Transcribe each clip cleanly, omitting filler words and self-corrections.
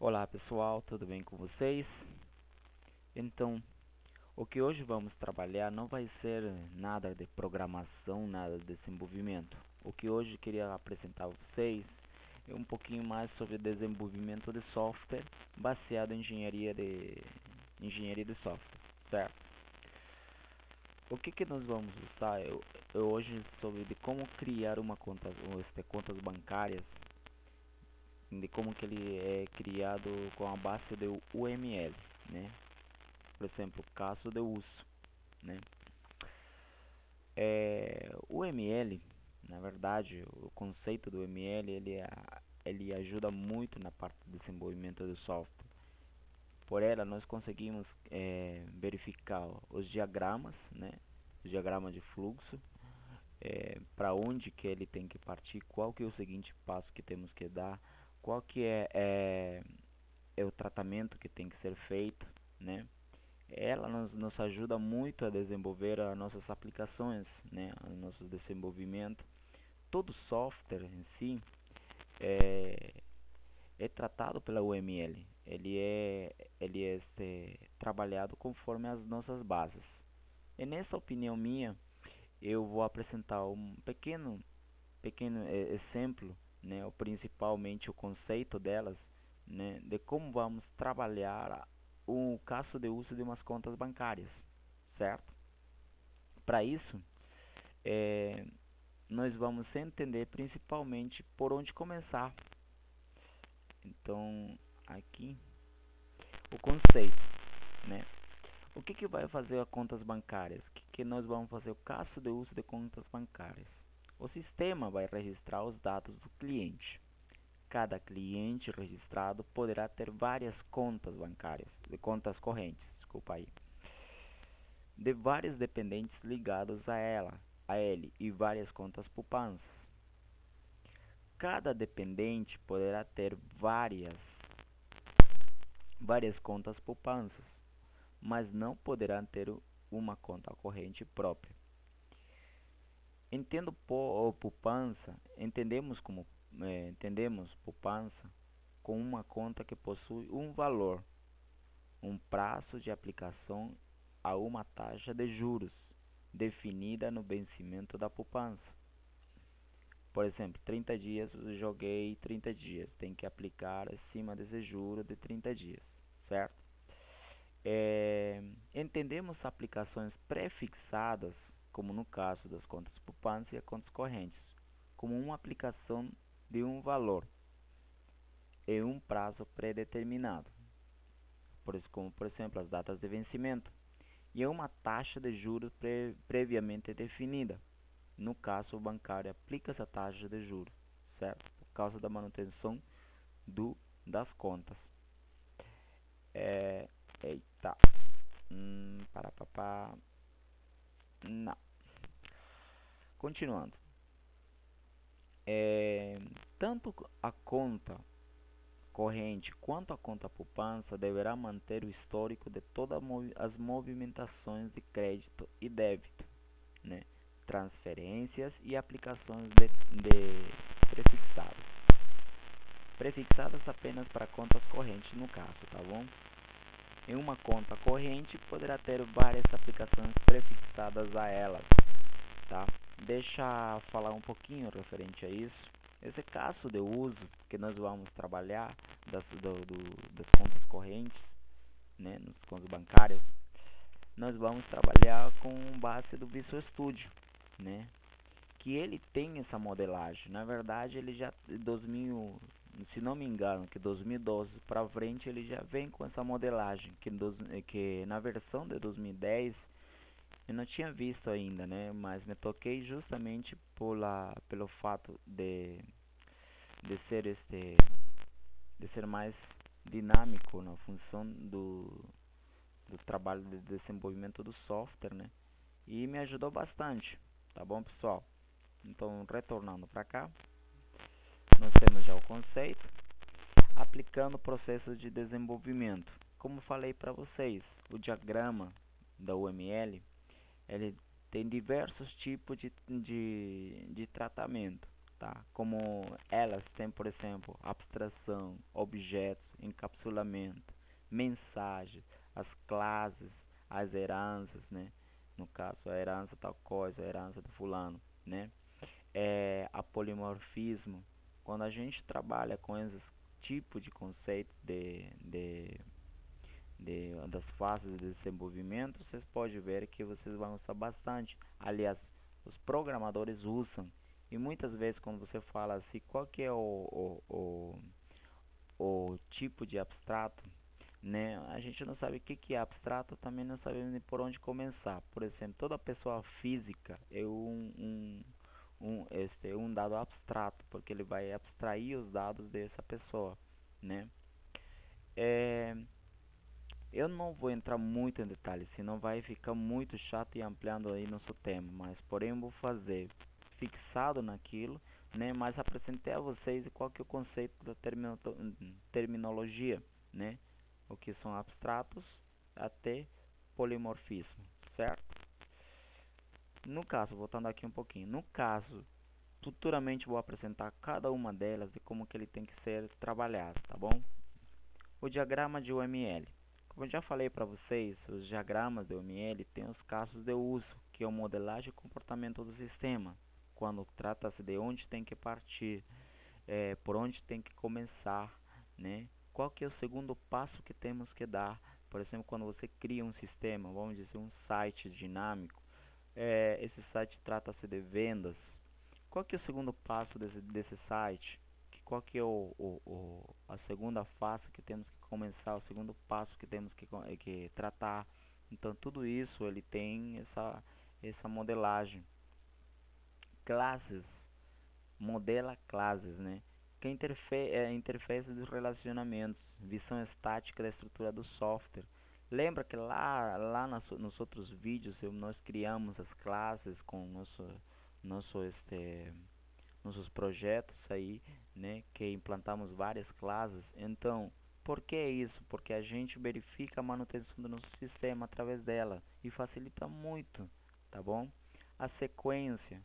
Olá pessoal, tudo bem com vocês? Então, o que hoje vamos trabalhar não vai ser nada de programação, nada de desenvolvimento. O que hoje queria apresentar a vocês é um pouquinho mais sobre desenvolvimento de software baseado em engenharia de software, certo? O que nós vamos usar hoje sobre de como criar uma conta, contas bancárias, de como que ele é criado com a base do UML, né? Por exemplo, caso de uso, né? O ML, na verdade, o conceito do ML, ele ajuda muito na parte do desenvolvimento do software. Por ela, nós conseguimos verificar os diagramas, né? Os diagramas de fluxo, para onde que ele tem que partir, qual que é o seguinte passo que temos que dar, qual que é o tratamento que tem que ser feito, né? Ela nos ajuda muito a desenvolver as nossas aplicações, né, o nosso desenvolvimento. Todo software em si é, é tratado pela UML. Ele é trabalhado conforme as nossas bases. E nessa opinião minha, eu vou apresentar um pequeno exemplo, né, principalmente o conceito delas, né, de como vamos trabalhar o caso de uso de umas contas bancárias, certo? Para isso, eh, nós vamos entender principalmente por onde começar. Então, aqui o conceito, né? O que vai fazer as contas bancárias? Que nós vamos fazer o caso de uso de contas bancárias? O sistema vai registrar os dados do cliente. Cada cliente registrado poderá ter várias contas bancárias, de contas correntes, desculpa aí, de vários dependentes ligados a ele e várias contas poupanças. Cada dependente poderá ter várias contas poupanças, mas não poderá ter uma conta corrente própria. Entendo poupança, entendemos poupança com uma conta que possui um valor, um prazo de aplicação a uma taxa de juros definida no vencimento da poupança. Por exemplo, 30 dias, eu joguei 30 dias, tem que aplicar acima desse juro de 30 dias, certo? Entendemos aplicações pré-fixadas, como no caso das contas poupança e contas correntes, como uma aplicação de um valor em um prazo pré-determinado, como por exemplo as datas de vencimento, e é uma taxa de juros previamente definida. No caso bancário, aplica essa taxa de juros, certo? Por causa da manutenção das contas. É, eita, para papá, não. Continuando, é, tanto a conta corrente quanto a conta poupança deverá manter o histórico de todas as movimentações de crédito e débito, né? Transferências e aplicações de prefixadas. Prefixadas apenas para contas correntes no caso, tá bom? Em uma conta corrente poderá ter várias aplicações prefixadas a elas, tá? Deixa eu falar um pouquinho referente a isso. Esse caso de uso que nós vamos trabalhar das contas correntes, né, nas contas bancárias, nós vamos trabalhar com base do Visual Studio, né, que ele tem essa modelagem. Na verdade, ele já 2000, se não me engano, que 2012 para frente ele já vem com essa modelagem, que na versão de 2010 eu não tinha visto ainda, né? Mas me toquei justamente pelo fato de ser de ser mais dinâmico na função do trabalho de desenvolvimento do software, né? E me ajudou bastante, tá bom, pessoal? Então, retornando para cá, nós temos já o conceito, aplicando processos de desenvolvimento. Como falei para vocês, o diagrama da UML, ele tem diversos tipos de tratamento, tá? Como elas têm, por exemplo, abstração, objetos, encapsulamento, mensagem, as classes, as heranças, né? No caso, a herança tal coisa, a herança do fulano, né? A polimorfismo. Quando a gente trabalha com esses tipos de conceitos das fases de desenvolvimento, vocês podem ver que vocês vão usar bastante. Aliás, os programadores usam. E muitas vezes quando você fala assim, qual que é o tipo de abstrato, né? A gente não sabe o que que é abstrato, também não sabe nem por onde começar. Por exemplo, toda pessoa física é um dado abstrato, porque ele vai abstrair os dados dessa pessoa, né? É, eu não vou entrar muito em detalhes, senão vai ficar muito chato e ampliando aí nosso tema, mas porém eu vou fazer fixado naquilo, né? Mas apresentei a vocês qual que é o conceito da terminologia, né? O que são abstratos até polimorfismo, certo? No caso, voltando aqui um pouquinho, no caso, futuramente vou apresentar cada uma delas e como que ele tem que ser trabalhado, tá bom? O diagrama de UML. Como eu já falei para vocês, os diagramas de UML têm os casos de uso, que é o modelagem e comportamento do sistema, quando trata-se de onde tem que partir, por onde tem que começar, né? Qual que é o segundo passo que temos que dar? Por exemplo, quando você cria um sistema, vamos dizer um site dinâmico, esse site trata-se de vendas. Qual que é o segundo passo desse site? Qual que é a segunda fase que temos que começar, o segundo passo que temos que tratar? Então tudo isso ele tem essa modelagem. Classes, modela classes, né? Que é a interface dos relacionamentos, visão estática da estrutura do software. Lembra que lá nos outros vídeos nós criamos as classes com nosso nossos projetos aí, né, que implantamos várias classes. Então, por que isso? Porque a gente verifica a manutenção do nosso sistema através dela e facilita muito, tá bom? A sequência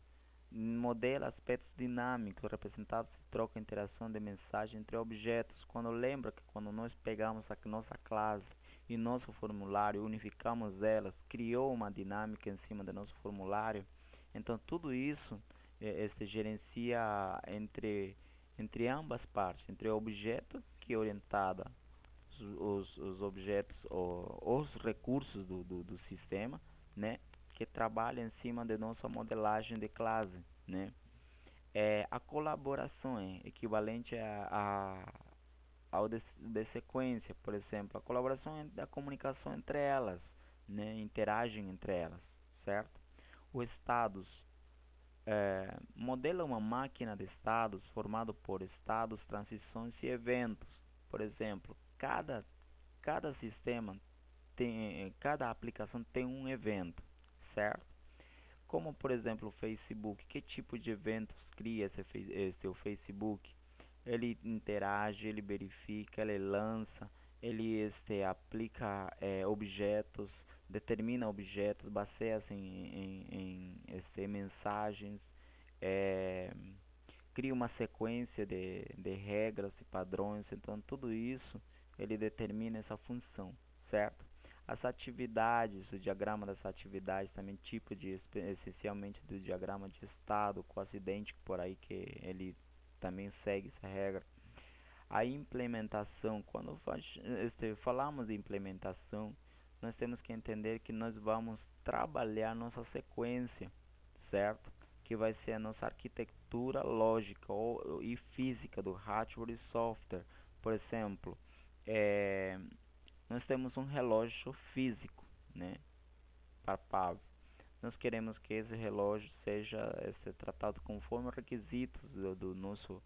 modela aspectos dinâmicos representados em troca e interação de mensagem entre objetos. Quando lembra que quando nós pegamos a nossa classe e nosso formulário, unificamos elas, criou uma dinâmica em cima do nosso formulário. Então tudo isso se gerencia entre ambas partes, entre o objeto que é orientada os objetos, os recursos do sistema, né, que trabalha em cima de nossa modelagem de classe, né. A colaboração é equivalente ao de sequência, por exemplo, a colaboração é da comunicação entre elas, né, interagem entre elas, certo? O status modela uma máquina de estados formado por estados, transições e eventos. Por exemplo, cada sistema cada aplicação tem um evento, certo? Como por exemplo o Facebook, que tipo de eventos cria esse o Facebook? Ele interage, ele verifica, ele lança, ele aplica objetos, determina objetos, baseia-se em mensagens, é, cria uma sequência de regras e padrões. Então tudo isso ele determina essa função, certo? As atividades, o diagrama das atividades também tipo essencialmente do diagrama de estado, quase idêntico por aí, que ele também segue essa regra. A implementação, quando falamos de implementação, nós temos que entender que nós vamos trabalhar nossa sequência, certo? Que vai ser a nossa arquitetura lógica e física do hardware e software. Por exemplo, é, nós temos um relógio físico, né, palpável. Nós queremos que esse relógio seja tratado conforme os requisitos do nosso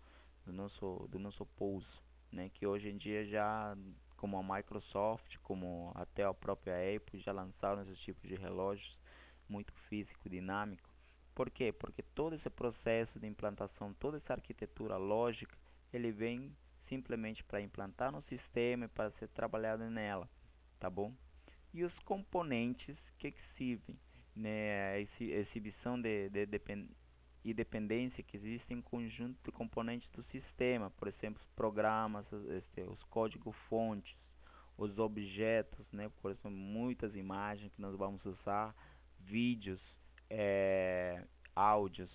pulso, né? Que hoje em dia já, como a Microsoft, como até a própria Apple já lançaram esses tipos de relógios muito físico, dinâmico. Por quê? Porque todo esse processo de implantação, toda essa arquitetura lógica, ele vem simplesmente para implantar no sistema e para ser trabalhado nela, tá bom? E os componentes que exibem, né, a exibição e dependência que existem em conjunto de componentes do sistema, por exemplo, os programas, os códigos-fontes, os objetos, né, por exemplo, muitas imagens que nós vamos usar, vídeos, áudios,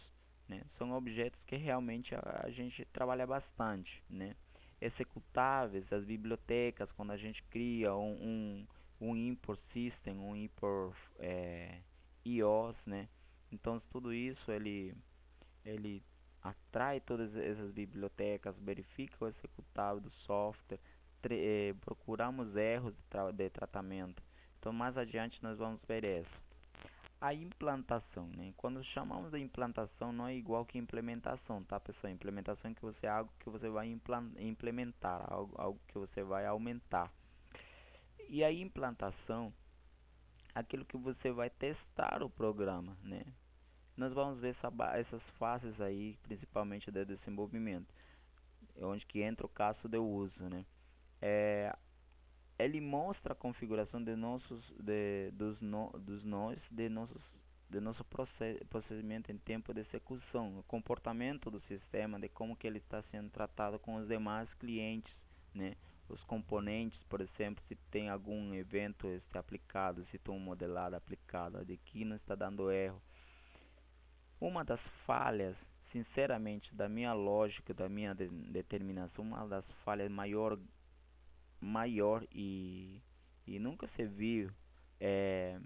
né, são objetos que realmente a gente trabalha bastante, né. Executáveis, as bibliotecas, quando a gente cria um import system, um import IOS, né, então tudo isso ele atrai todas essas bibliotecas, verifica o executável do software, procuramos erros de tratamento. Então mais adiante nós vamos ver isso. A implantação, né? Quando chamamos de implantação não é igual que implementação, tá, pessoal? Implementação que você é algo que você vai implementar, algo que você vai aumentar. E a implantação, aquilo que você vai testar o programa, né? Nós vamos ver essas fases aí, principalmente de desenvolvimento, onde que entra o caso de uso, né? É, ele mostra a configuração de nossos, dos nós, de nosso procedimento em tempo de execução, o comportamento do sistema, de como que ele está sendo tratado com os demais clientes, né? Os componentes, por exemplo, se tem algum evento aplicado, se tem um modelado aplicado, de que não está dando erro. Uma das falhas, sinceramente, da minha lógica, da minha determinação, uma das falhas maior e nunca se viu é,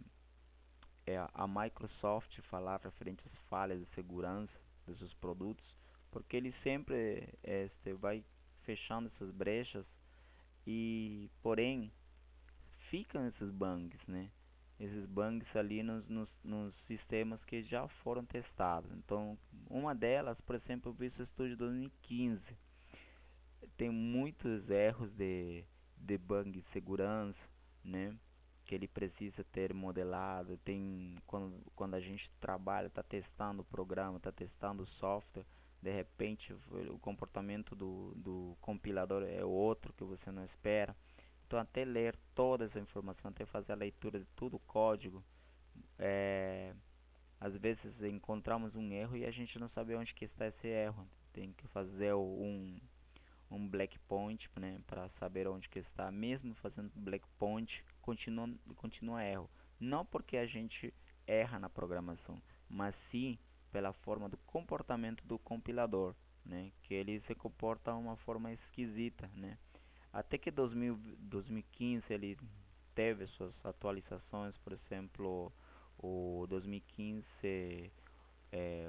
é a Microsoft falar referente às falhas de segurança dos seus produtos, porque ele sempre vai fechando essas brechas e, porém, ficam esses bugs, né? Esses bugs ali nos sistemas que já foram testados. Então, uma delas, por exemplo, o Visual Studio 2015 tem muitos erros de bug de segurança, né? Que ele precisa ter modelado. Tem quando a gente trabalha, está testando o programa, está testando o software, de repente o comportamento do compilador é outro que você não espera. Então, até ler toda essa informação, até fazer a leitura de todo o código, às vezes encontramos um erro e a gente não sabe onde que está esse erro. Tem que fazer um black point, né, para saber onde que está. Mesmo fazendo black point, continua erro. Não porque a gente erra na programação, mas sim pela forma do comportamento do compilador, né, que ele se comporta de uma forma esquisita, né. Até que 2015 ele teve suas atualizações, por exemplo, o 2015 é,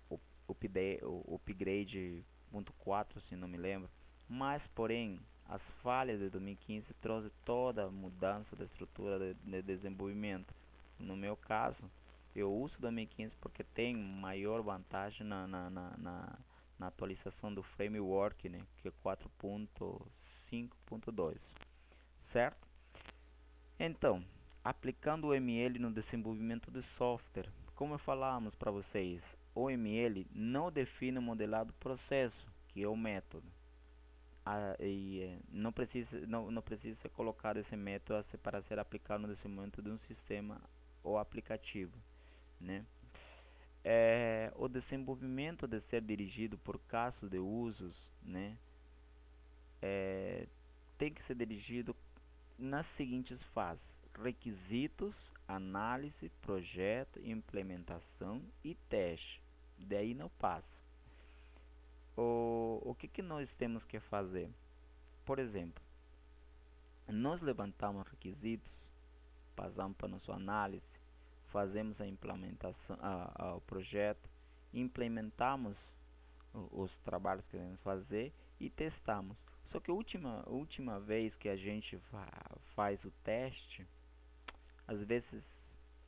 o upgrade 1.4, se não me lembro. Mas, porém, as falhas de 2015 trouxe toda a mudança da estrutura de desenvolvimento. No meu caso, eu uso 2015 porque tem maior vantagem na atualização do framework, né, que é 4.5.2, certo? Então, aplicando o ML no desenvolvimento de software, como falamos para vocês, o ML não define o modelado processo, que é o método. Não precisa ser colocado esse método para ser aplicado no desenvolvimento de um sistema ou aplicativo, né? O desenvolvimento de ser dirigido por casos de usos, né? Tem que ser dirigido nas seguintes fases: requisitos, análise, projeto, implementação e teste. Daí não passa. O que nós temos que fazer? Por exemplo, nós levantamos requisitos, passamos para nossa análise, fazemos a implementação, o projeto, implementamos os trabalhos que queremos fazer e testamos. Só que a última vez que a gente faz o teste, às vezes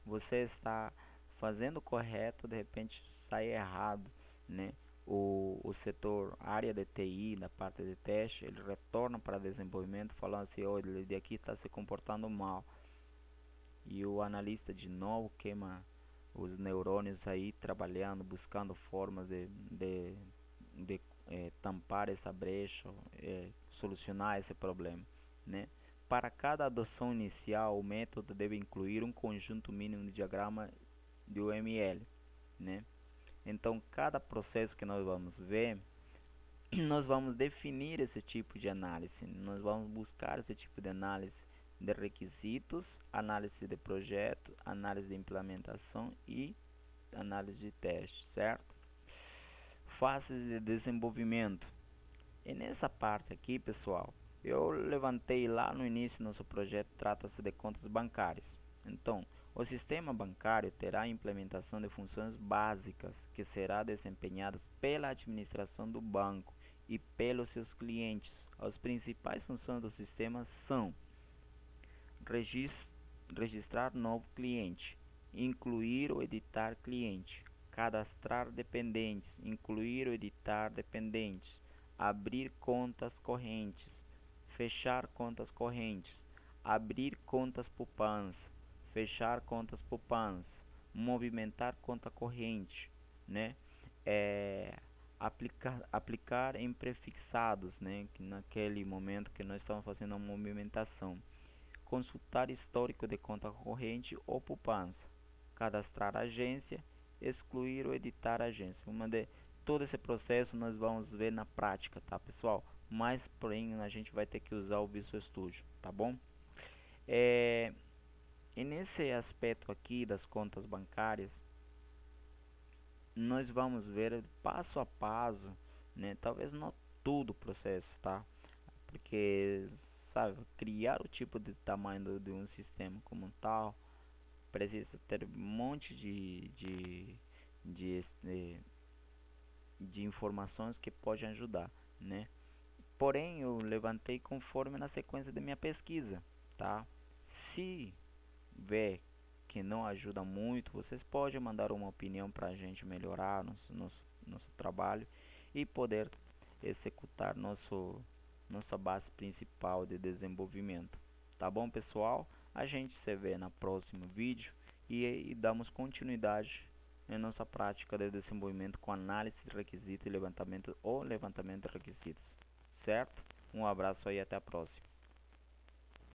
você está fazendo correto, de repente sai errado, né? O setor, a área de TI, da parte de teste, ele retorna para desenvolvimento falando assim: olha, ele daqui está se comportando mal. E o analista de novo queima os neurônios aí, trabalhando, buscando formas de tampar essa brecha, solucionar esse problema, né? Para cada adoção inicial, o método deve incluir um conjunto mínimo de diagrama de UML, né? Então, cada processo que nós vamos ver, nós vamos definir esse tipo de análise, nós vamos buscar esse tipo de análise de requisitos, análise de projeto, análise de implementação e análise de teste, certo? Fases de desenvolvimento. E nessa parte aqui, pessoal, eu levantei lá no início do nosso projeto, trata-se de contas bancárias. Então, o sistema bancário terá a implementação de funções básicas que será desempenhadas pela administração do banco e pelos seus clientes. As principais funções do sistema são registrar novo cliente, incluir ou editar cliente, cadastrar dependentes, incluir ou editar dependentes, abrir contas correntes, fechar contas correntes, abrir contas poupança, fechar contas poupança, movimentar conta corrente, né? É, aplicar em prefixados, né? Que naquele momento que nós estamos fazendo a movimentação, consultar histórico de conta corrente ou poupança, cadastrar agência, excluir ou editar agência. Todo esse processo nós vamos ver na prática, tá, pessoal? Mas, porém, a gente vai ter que usar o Visual Studio, tá bom? É, e nesse aspecto aqui das contas bancárias, nós vamos ver passo a passo, né? Talvez não todo o processo, tá? Porque, sabe, criar o tipo de tamanho de um sistema como tal, precisa ter um monte de, de, de informações que podem ajudar, né? Porém, eu levantei conforme na sequência da minha pesquisa, tá? Se vê que não ajuda muito, vocês podem mandar uma opinião para a gente melhorar nosso trabalho e poder executar nossa base principal de desenvolvimento. Tá bom, pessoal? A gente se vê na próximo vídeo e damos continuidade em nossa prática de desenvolvimento com análise de requisitos e levantamento de requisitos. Certo? Um abraço aí, até a próxima.